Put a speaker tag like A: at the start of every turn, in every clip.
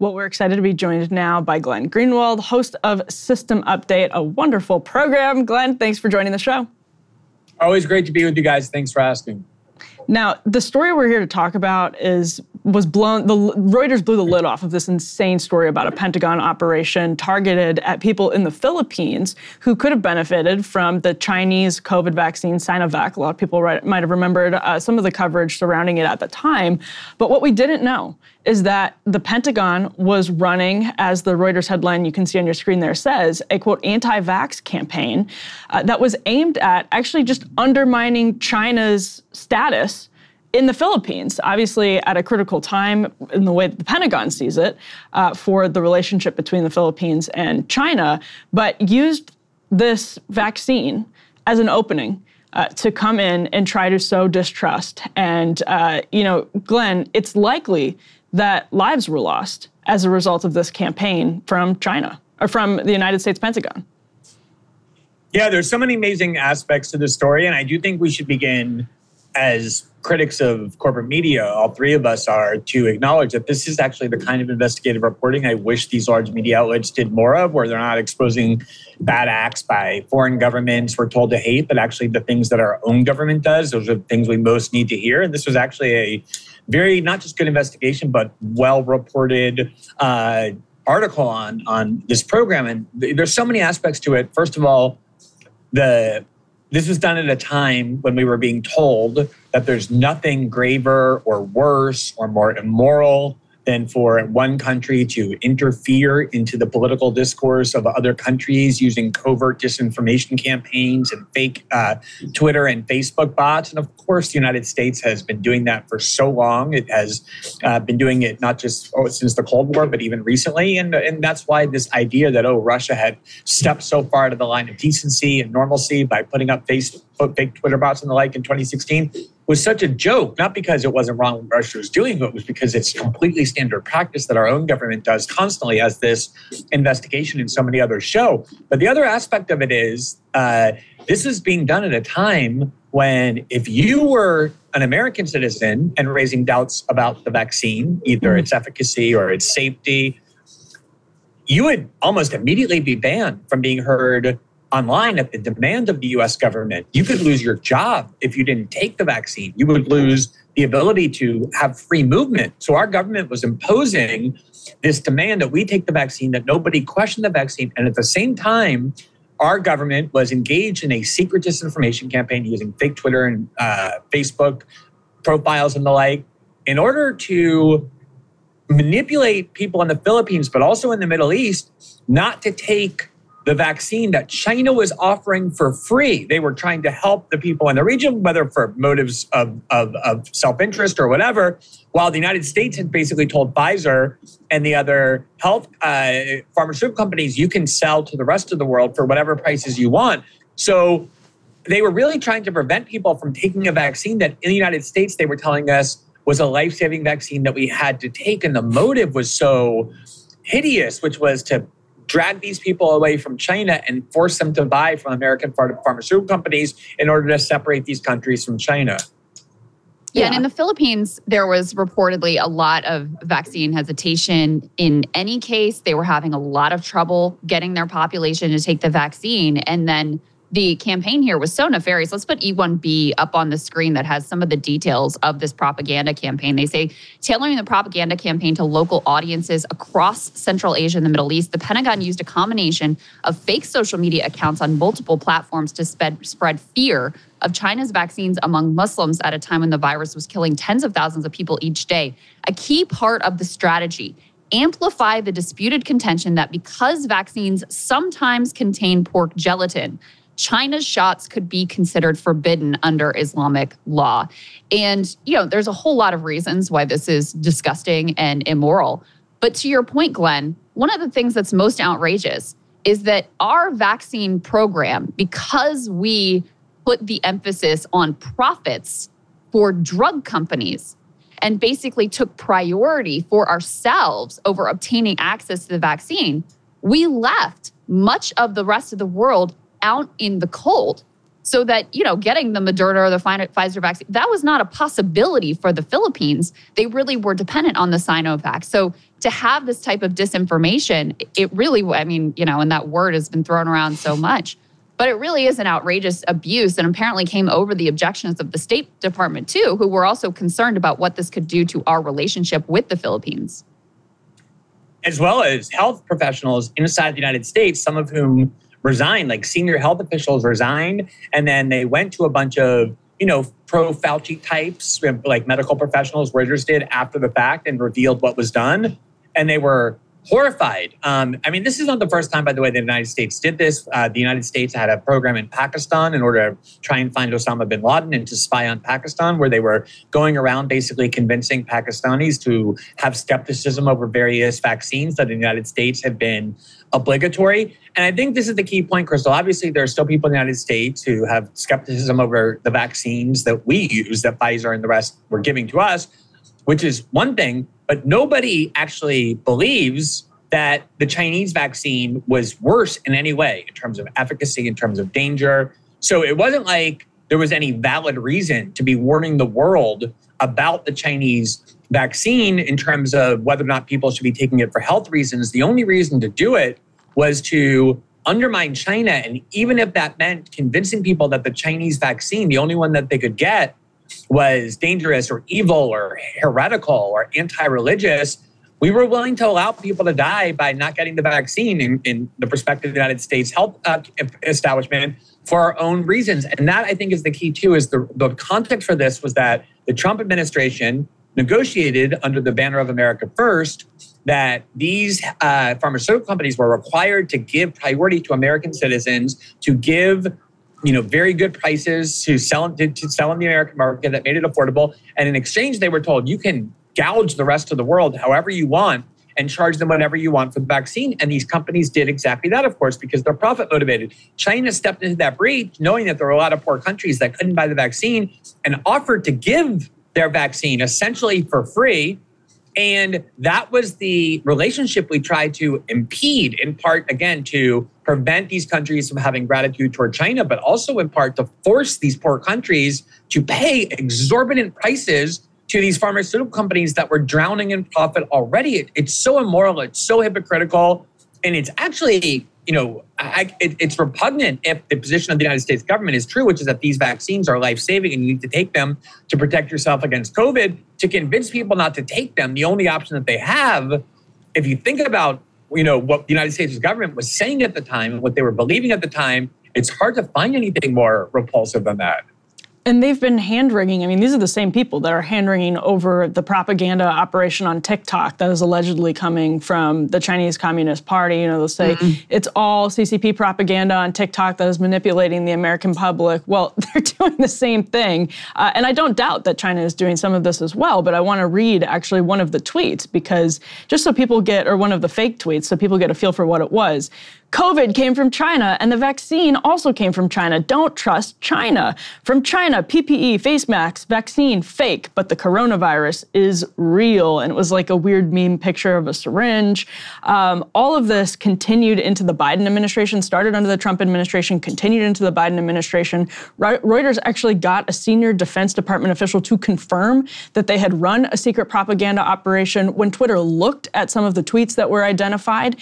A: Well, we're excited to be joined now by Glenn Greenwald, host of System Update, a wonderful program. Glenn, thanks for joining the show.
B: Always great to be with you guys. Thanks for asking.
A: Now, the story we're here to talk about Reuters blew the lid off of this insane story about a Pentagon operation targeted at people in the Philippines who could have benefited from the Chinese COVID vaccine, Sinovac. A lot of people might have remembered some of the coverage surrounding it at the time. But what we didn't know is that the Pentagon was running, as the Reuters headline you can see on your screen there says, a, quote, anti-vax campaign that was aimed at actually just undermining China's status in the Philippines, obviously at a critical time in the way that the Pentagon sees it for the relationship between the Philippines and China, but used this vaccine as an opening to come in and try to sow distrust. And, Glenn, it's likely that lives were lost as a result of this campaign from China, or from the United States Pentagon.
B: Yeah, there's so many amazing aspects to the story, and I do think we should begin, as critics of corporate media, all three of us are, to acknowledge that this is actually the kind of investigative reporting I wish these large media outlets did more of, where they're not exposing bad acts by foreign governments we're told to hate, but actually the things that our own government does. Those are the things we most need to hear. And this was actually a very, not just good investigation, but well-reported article on this program. And there's so many aspects to it. First of all, this was done at a time when we were being told that there's nothing graver or worse or more immoral than for one country to interfere into the political discourse of other countries using covert disinformation campaigns and fake Twitter and Facebook bots. And of course, the United States has been doing that for so long. It has been doing it not just since the Cold War, but even recently. And that's why this idea that, Russia had stepped so far to the line of decency and normalcy by putting up fake Twitter bots and the like in 2016 was such a joke, not because it wasn't wrong what Russia was doing, but it was because it's completely standard practice that our own government does constantly, as this investigation and so many others show. But the other aspect of it is this is being done at a time when if you were an American citizen and raising doubts about the vaccine, either its efficacy or its safety, you would almost immediately be banned from being heard online at the demand of the US government. You could lose your job if you didn't take the vaccine. You would lose the ability to have free movement. So our government was imposing this demand that we take the vaccine, that nobody question the vaccine. And at the same time, our government was engaged in a secret disinformation campaign using fake Twitter and Facebook profiles and the like in order to manipulate people in the Philippines, but also in the Middle East, not to take the vaccine that China was offering for free. They were trying to help the people in the region, whether for motives of self-interest or whatever, while the United States had basically told Pfizer and the other health pharmaceutical companies, you can sell to the rest of the world for whatever prices you want. So they were really trying to prevent people from taking a vaccine that in the United States they were telling us was a life-saving vaccine that we had to take. And the motive was so hideous, which was to drag these people away from China and force them to buy from American pharmaceutical companies in order to separate these countries from China.
C: Yeah, and in the Philippines, there was reportedly a lot of vaccine hesitation. In any case, they were having a lot of trouble getting their population to take the vaccine. And then the campaign here was so nefarious. Let's put E1B up on the screen that has some of the details of this propaganda campaign. They say, tailoring the propaganda campaign to local audiences across Central Asia and the Middle East, the Pentagon used a combination of fake social media accounts on multiple platforms to spread fear of China's vaccines among Muslims at a time when the virus was killing tens of thousands of people each day. A key part of the strategy: amplify the disputed contention that because vaccines sometimes contain pork gelatin, China's shots could be considered forbidden under Islamic law. And, there's a whole lot of reasons why this is disgusting and immoral. But to your point, Glenn, one of the things that's most outrageous is that our vaccine program, because we put the emphasis on profits for drug companies and basically took priority for ourselves over obtaining access to the vaccine, we left much of the rest of the world out in the cold, so that, getting the Moderna or the Pfizer vaccine, that was not a possibility for the Philippines. They really were dependent on the Sinovac. So to have this type of disinformation, it really, I mean, and that word has been thrown around so much, but it really is an outrageous abuse, and apparently came over the objections of the State Department too, who were also concerned about what this could do to our relationship with the Philippines.
B: As well as health professionals inside the United States, some of whom resigned, like senior health officials resigned, and then they went to a bunch of, pro-Fauci types, like medical professionals, Reuters did after the fact, and revealed what was done. And they were horrified. This is not the first time, by the way, the United States did this. The United States had a program in Pakistan in order to try and find Osama bin Laden and to spy on Pakistan, where they were going around basically convincing Pakistanis to have skepticism over various vaccines that in the United States have been obligatory. And I think this is the key point, Krystal. Obviously, there are still people in the United States who have skepticism over the vaccines that we use, that Pfizer and the rest were giving to us, which is one thing. But nobody actually believes that the Chinese vaccine was worse in any way in terms of efficacy, in terms of danger. So it wasn't like there was any valid reason to be warning the world about the Chinese vaccine in terms of whether or not people should be taking it for health reasons. The only reason to do it was to undermine China. And even if that meant convincing people that the Chinese vaccine, the only one that they could get, was dangerous or evil or heretical or anti-religious, we were willing to allow people to die by not getting the vaccine in the perspective of the United States health establishment for our own reasons. And that, I think, is the key, too, is the context for this was that the Trump administration negotiated under the banner of America First that these pharmaceutical companies were required to give priority to American citizens, to give very good prices to sell in the American market that made it affordable. And in exchange, they were told, you can gouge the rest of the world however you want and charge them whatever you want for the vaccine. And these companies did exactly that, of course, because they're profit motivated. China stepped into that breach knowing that there were a lot of poor countries that couldn't buy the vaccine and offered to give their vaccine essentially for free. And that was the relationship we tried to impede, in part, again, to prevent these countries from having gratitude toward China, but also in part to force these poor countries to pay exorbitant prices to these pharmaceutical companies that were drowning in profit already. It's so immoral, it's so hypocritical, and it's actually, it's repugnant if the position of the United States government is true, which is that these vaccines are life-saving and you need to take them to protect yourself against COVID. To convince people not to take them, the only option that they have, if you think about, what the United States government was saying at the time and what they were believing at the time, it's hard to find anything more repulsive than that.
A: And they've been hand-wringing. I mean, these are the same people that are hand-wringing over the propaganda operation on TikTok that is allegedly coming from the Chinese Communist Party. They'll say it's all CCP propaganda on TikTok that is manipulating the American public. Well, they're doing the same thing. And I don't doubt that China is doing some of this as well, but I want to read actually one of the tweets because just so people get, or one of the fake tweets, so people get a feel for what it was. COVID came from China, and the vaccine also came from China. Don't trust China. From China, PPE, face masks, vaccine, fake, but the coronavirus is real. And it was like a weird meme picture of a syringe. All of this continued into the Biden administration, started under the Trump administration, continued into the Biden administration. Reuters actually got a senior Defense Department official to confirm that they had run a secret propaganda operation. When Twitter looked at some of the tweets that were identified,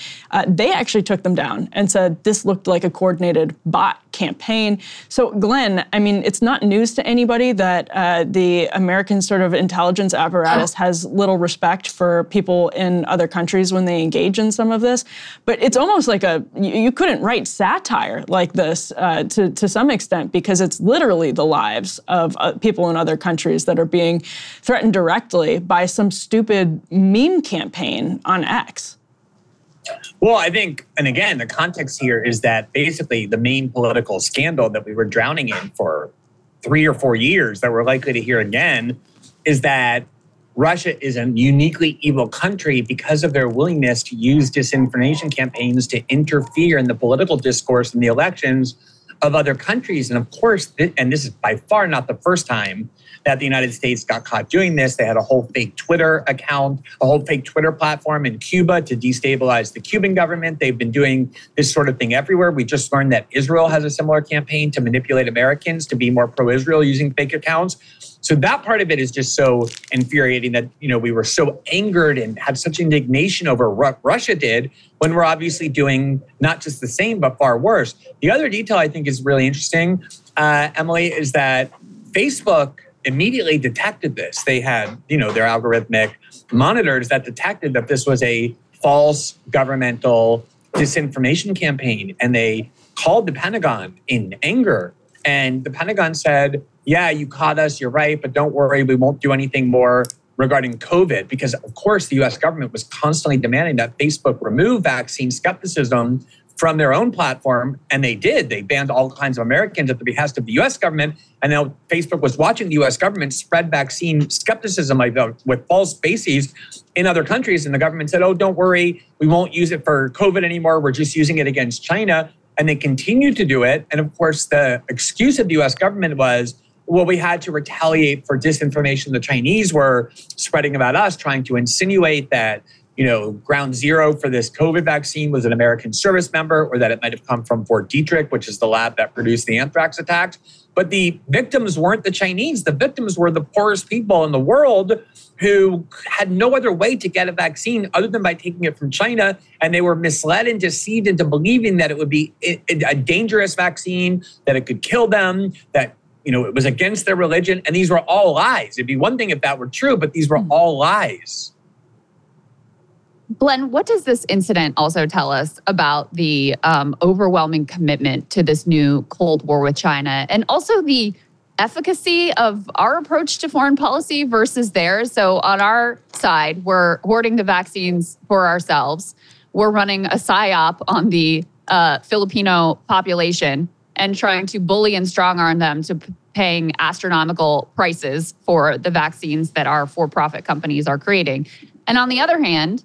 A: they actually took them down and said this looked like a coordinated bot campaign. So, Glenn, I mean, it's not news to anybody that the American sort of intelligence apparatus has little respect for people in other countries when they engage in some of this. But it's almost like you couldn't write satire like this to some extent because it's literally the lives of people in other countries that are being threatened directly by some stupid meme campaign on X.
B: Well, I think, and again, the context here is that basically the main political scandal that we were drowning in for 3 or 4 years that we're likely to hear again is that Russia is a uniquely evil country because of their willingness to use disinformation campaigns to interfere in the political discourse in the elections of other countries. And of course, and this is by far not the first time that the United States got caught doing this. They had a whole fake Twitter account, a whole fake Twitter platform in Cuba to destabilize the Cuban government. They've been doing this sort of thing everywhere. We just learned that Israel has a similar campaign to manipulate Americans to be more pro-Israel using fake accounts. So that part of it is just so infuriating that, we were so angered and had such indignation over what Russia did when we're obviously doing not just the same, but far worse. The other detail I think is really interesting, Emily, is that Facebook immediately detected this. They had, their algorithmic monitors that detected that this was a false governmental disinformation campaign. And they called the Pentagon in anger. And the Pentagon said, yeah, you caught us, you're right, but don't worry, we won't do anything more regarding COVID, because of course the US government was constantly demanding that Facebook remove vaccine skepticism from their own platform, and they did. They banned all kinds of Americans at the behest of the US government, and now Facebook was watching the US government spread vaccine skepticism with false bases in other countries, and the government said, oh, don't worry, we won't use it for COVID anymore, we're just using it against China, and they continued to do it. And of course, the excuse of the US government was, well, we had to retaliate for disinformation the Chinese were spreading about us, trying to insinuate that, ground zero for this COVID vaccine was an American service member, or that it might have come from Fort Detrick, which is the lab that produced the anthrax attacks. But the victims weren't the Chinese. The victims were the poorest people in the world who had no other way to get a vaccine other than by taking it from China. And they were misled and deceived into believing that it would be a dangerous vaccine, that it could kill them, that it was against their religion. And these were all lies. It'd be one thing if that were true, but these were all lies.
C: Glenn, what does this incident also tell us about the overwhelming commitment to this new Cold War with China, and also the efficacy of our approach to foreign policy versus theirs? So on our side, we're hoarding the vaccines for ourselves. We're running a Psyop on the Filipino population and trying to bully and strong-arm them to paying astronomical prices for the vaccines that our for-profit companies are creating. And on the other hand,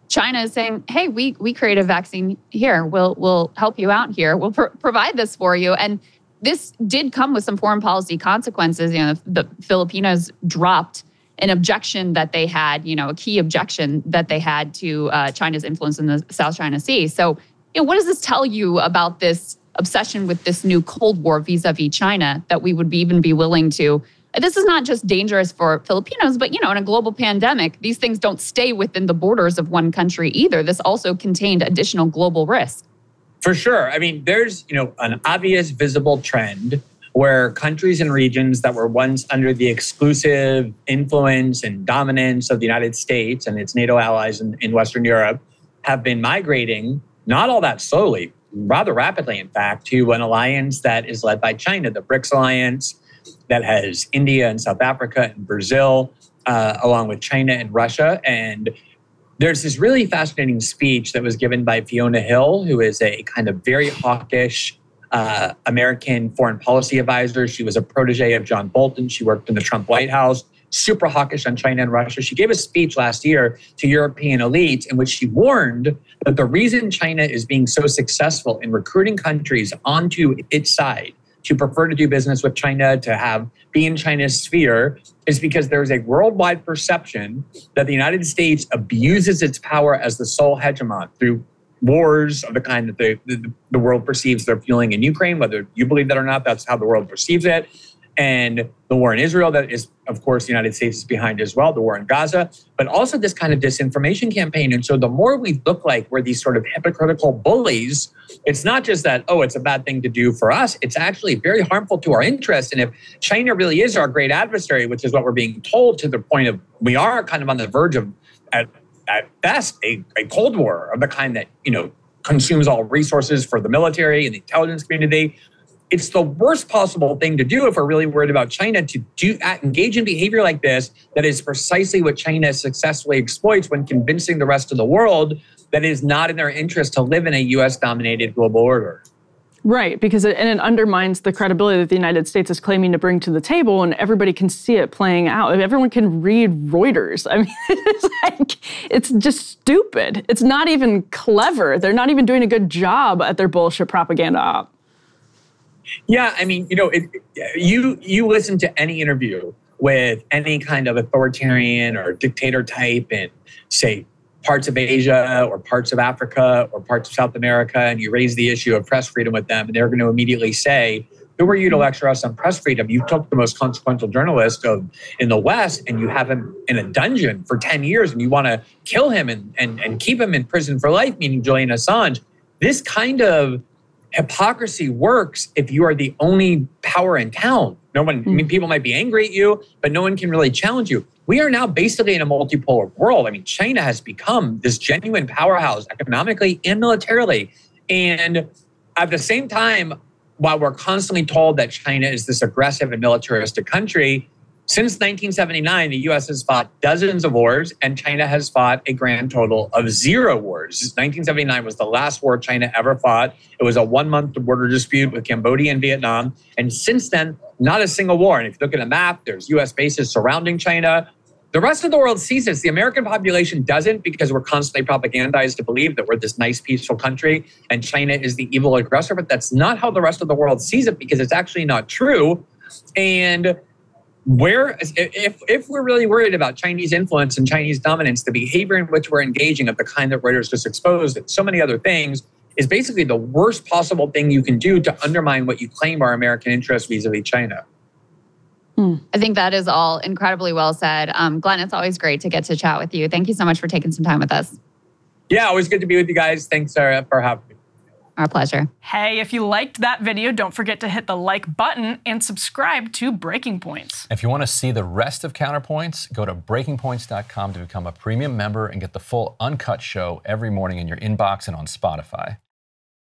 C: China is saying, hey, we create a vaccine here. We'll help you out here. We'll provide this for you. And this did come with some foreign policy consequences. The Filipinos dropped an objection that they had, a key objection that they had to China's influence in the South China Sea. So, what does this tell you about this obsession with this new Cold War vis-a-vis China, that we would even be willing to? This is not just dangerous for Filipinos, but, in a global pandemic, these things don't stay within the borders of one country either. This also contained additional global risk.
B: For sure. I mean, there's, an obvious visible trend where countries and regions that were once under the exclusive influence and dominance of the United States and its NATO allies in Western Europe have been migrating, not all that slowly, rather rapidly, in fact, to an alliance that is led by China, the BRICS alliance, that has India and South Africa and Brazil, along with China and Russia. And there's this really fascinating speech that was given by Fiona Hill, who is a kind of very hawkish American foreign policy advisor. She was a protege of John Bolton. She worked in the Trump White House, super hawkish on China and Russia. She gave a speech last year to European elites in which she warned that the reason China is being so successful in recruiting countries onto its side to prefer to do business with China, to be in China's sphere, is because there is a worldwide perception that the United States abuses its power as the sole hegemon through wars of the kind that the world perceives they're fueling in Ukraine. Whether you believe that or not, that's how the world perceives it. And the war in Israel, that is, of course, the United States is behind as well, the war in Gaza, but also this kind of disinformation campaign. And so the more we look like we're these sort of hypocritical bullies, it's not just that, oh, it's a bad thing to do for us. It's actually very harmful to our interests. And if China really is our great adversary, which is what we're being told, to the point of we are kind of on the verge of, at best, a Cold War of the kind that, consumes all resources for the military and the intelligence community. It's the worst possible thing to do if we're really worried about China, to engage in behavior like this that is precisely what China successfully exploits when convincing the rest of the world that it is not in their interest to live in a U.S.-dominated global order.
A: Right, because it undermines the credibility that the United States is claiming to bring to the table, and everybody can see it playing out. Everyone can read Reuters. I mean, it's just stupid. It's not even clever. They're not even doing a good job at their bullshit propaganda op.
B: Yeah, I mean, you listen to any interview with any kind of authoritarian or dictator type in, say, parts of Asia or parts of Africa or parts of South America, and you raise the issue of press freedom with them, and they're going to immediately say, who are you to lecture us on press freedom? You took the most consequential journalist in the West and you have him in a dungeon for 10 years and you want to kill him and keep him in prison for life, meaning Julian Assange. This kind of hypocrisy works if you are the only power in town. No one, I mean, people might be angry at you, but no one can really challenge you. We are now basically in a multipolar world. I mean, China has become this genuine powerhouse economically and militarily. And at the same time, while we're constantly told that China is this aggressive and militaristic country, since 1979, the U.S. has fought dozens of wars, and China has fought a grand total of 0 wars. 1979 was the last war China ever fought. It was a 1-month border dispute with Cambodia and Vietnam. And since then, not a single war. And if you look at a map, there's U.S. bases surrounding China. The rest of the world sees this. The American population doesn't, because we're constantly propagandized to believe that we're this nice, peaceful country and China is the evil aggressor. But that's not how the rest of the world sees it, because it's actually not true. And if we're really worried about Chinese influence and Chinese dominance, the behavior in which we're engaging of the kind that Reuters just exposed and so many other things is basically the worst possible thing you can do to undermine what you claim are American interests vis-a-vis China.
C: I think that is all incredibly well said. Glenn, it's always great to get to chat with you. Thank you so much for taking some time with us.
B: Yeah, always good to be with you guys. Thanks, Sarah, for having me.
C: Our pleasure.
A: Hey, if you liked that video, don't forget to hit the like button and subscribe to Breaking Points.
D: If you want to see the rest of Counterpoints, go to breakingpoints.com to become a premium member and get the full uncut show every morning in your inbox and on Spotify.